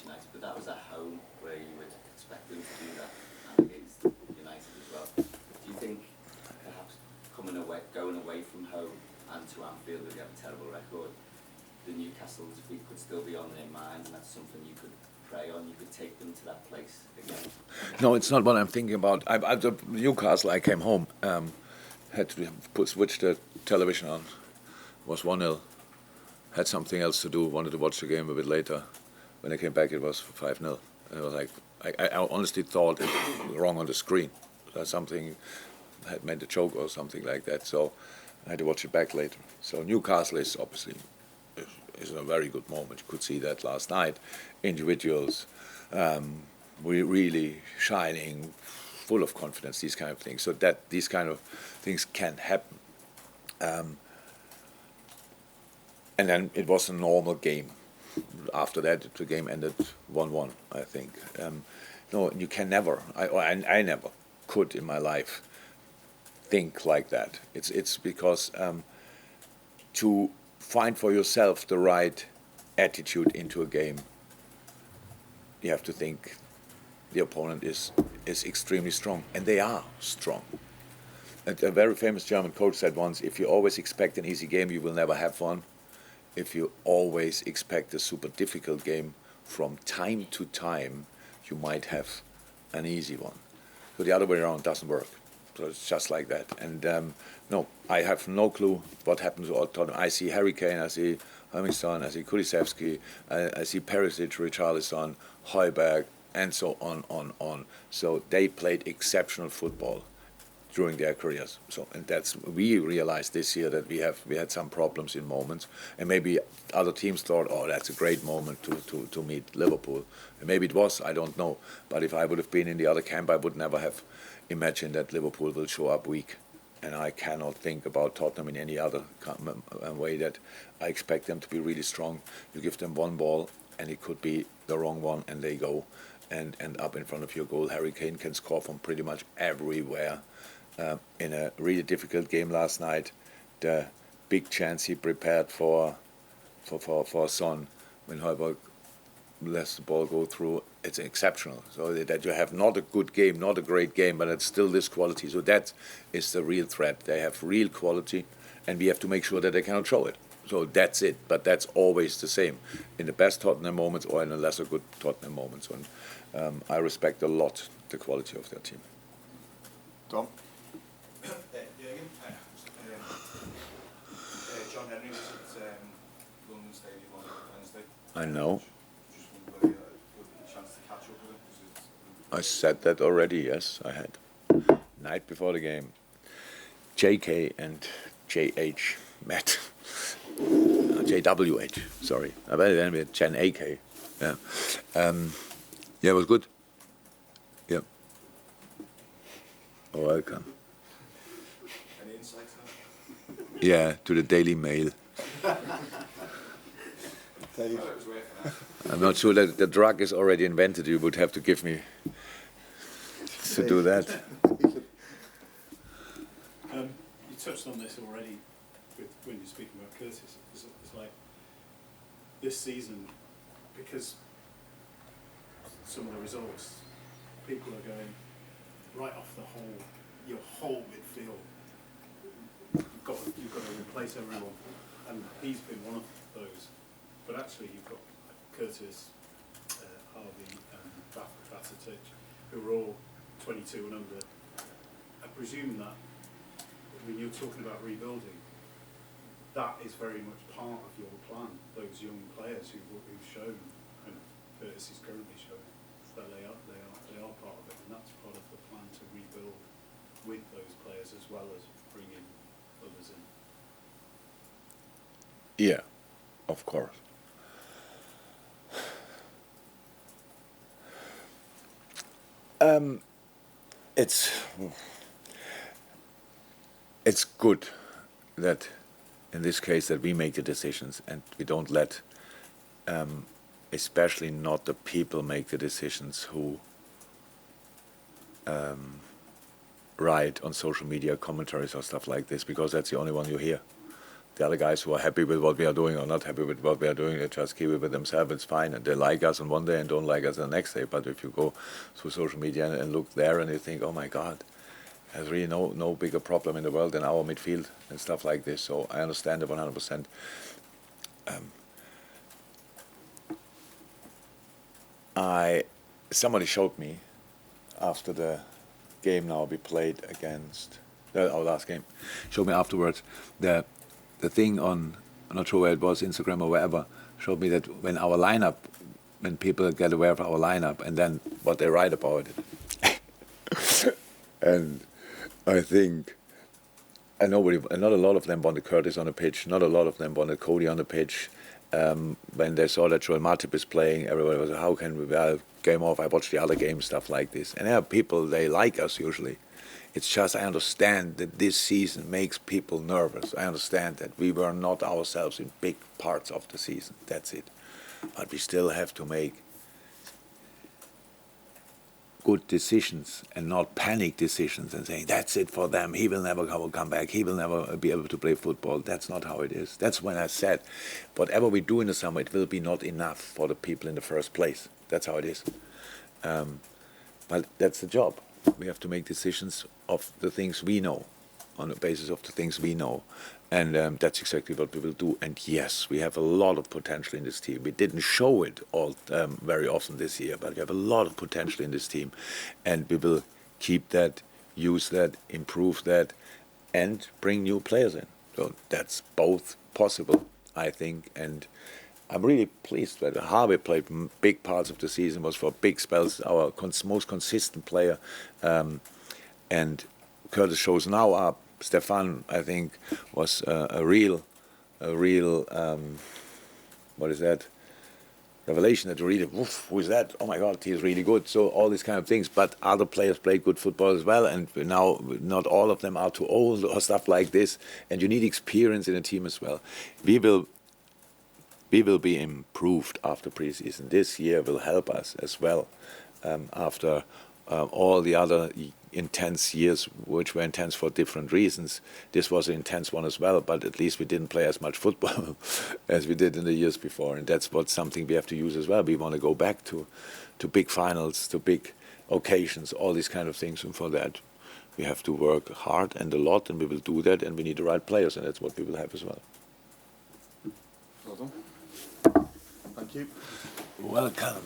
United, but that was at home where you would expect them to do that, and against United as well. Do you think perhaps going away from home and to Anfield, where they have a terrible record, the Newcastle defeat could still be on their mind, and that's something you could prey on? You could take them to that place again? No, it's not what I'm thinking about. Newcastle, I came home, had to switch the television on. It was 1-0. Had something else to do, wanted to watch the game a bit later. When I came back, it was 5-0. And it was like, I honestly thought it was wrong on the screen. That something had made a joke or something like that. So I had to watch it back later. So Newcastle is obviously is a very good moment. You could see that last night. Individuals, we really shining, full of confidence, these kind of things. So that these kind of things can happen. And then it was a normal game. After that, the game ended 1-1, I think. No, you can never, I never could in my life think like that. It's because to find for yourself the right attitude into a game, you have to think the opponent is extremely strong, and they are strong. And a very famous German coach said once, if you always expect an easy game, you will never have one. If you always expect a super difficult game, from time to time, you might have an easy one. So the other way around doesn't work. So it's just like that. And no, I have no clue what happens to Tottenham. I see Harry Kane, I see Hummingson, I see Kulisevsky, I see Perisic, Richarlison, Højbjerg, and so on. So they played exceptional football during their careers. So, and we realized this year that we had some problems in moments, and maybe other teams thought, oh, that's a great moment to meet Liverpool. And maybe it was, I don't know. But if I would have been in the other camp, I would never have imagined that Liverpool will show up weak. And I cannot think about Tottenham in any other way that I expect them to be really strong. You give them one ball, and it could be the wrong one, and they go and end up in front of your goal. Harry Kane can score from pretty much everywhere. In a really difficult game last night, the big chance he prepared for Son when Højbjerg lets the ball go through, it's exceptional. So that you have not a good game, not a great game, but it's still this quality. So that is the real threat. They have real quality, and we have to make sure that they cannot show it. So that's it. But that's always the same in the best Tottenham moments or in the lesser good Tottenham moments. And I respect a lot the quality of their team. Tom? Jurgen, John Henry was at London Stadium on Wednesday. I know. Just wondering whether you had a chance to catch up with him. I said that already, yes, I had. Night before the game, JK and JH met. JWH, sorry. Then we had Jen AK. Yeah. Yeah, it was good. Yeah. Oh, welcome. Any insights now? Yeah, to the Daily Mail. I'm not sure that the drug is already invented. You would have to give me to do that. You touched on this already when you're speaking about Curtis. It's like this season, because some of the results, people are going right off your whole midfield. You've got to replace everyone, and he's been one of those. But actually, you've got Curtis, Harvey, and Bacetic, who are all 22 and under. I presume that when you're talking about rebuilding, that is very much part of your plan. Those young players who've shown, and Curtis is currently showing, that they are part of it, and that's part of the plan to rebuild with those players as well as bringing others in. Yeah, of course. It's good that in this case that we make the decisions and we don't let especially not the people make the decisions who write on social media commentaries or stuff like this, because that's the only one you hear. the other guys who are happy with what we are doing or not happy with what we are doing, they just keep it with themselves. It's fine, and they like us on one day and don't like us the next day. But if you go through social media and look there, and you think, oh my God, there's really no bigger problem in the world than our midfield and stuff like this. So I understand it 100%. Somebody showed me after the game now we played against our last game, showed me afterwards the thing on, I'm not sure where it was, Instagram or wherever, showed me that when our lineup, when people get aware of our lineup and then what they write about it. And I think, and not a lot of them wanted Curtis on the pitch, not a lot of them wanted Cody on the pitch. When they saw that Joel Matip is playing, everybody was like, how can we, well, game off, I watched the other games, stuff like this. And there are people, they like us usually. It's just, I understand that this season makes people nervous. I understand that we were not ourselves in big parts of the season, that's it. But we still have to make good decisions and not panic decisions and saying, that's it for them, he will never come back, he will never be able to play football. That's not how it is. That's when I said, whatever we do in the summer, it will be not enough for the people in the first place. That's how it is. But that's the job. We have to make decisions of the things we know, on the basis of the things we know. And that's exactly what we will do. And yes, we have a lot of potential in this team. We didn't show it all very often this year, but we have a lot of potential in this team. And we will keep that, use that, improve that, and bring new players in. So that's both possible, I think. And I'm really pleased that Harvey played big parts of the season, was for big spells our most consistent player. And Curtis shows now up. Stefan, I think, was a real, what is that? Revelation that you really, who is that? Oh my God, he is really good. So all these kind of things. But other players played good football as well, and now not all of them are too old or stuff like this. And you need experience in a team as well. We will be improved after preseason. This year will help us as well after all the other intense years, which were intense for different reasons. This was an intense one as well, but at least we didn't play as much football as we did in the years before, and that's something we have to use as well. We want to go back to big finals, to big occasions, all these kind of things, and for that we have to work hard and a lot, and we will do that, and we need the right players, and that's what we will have as well. Well done. Thank you. Welcome.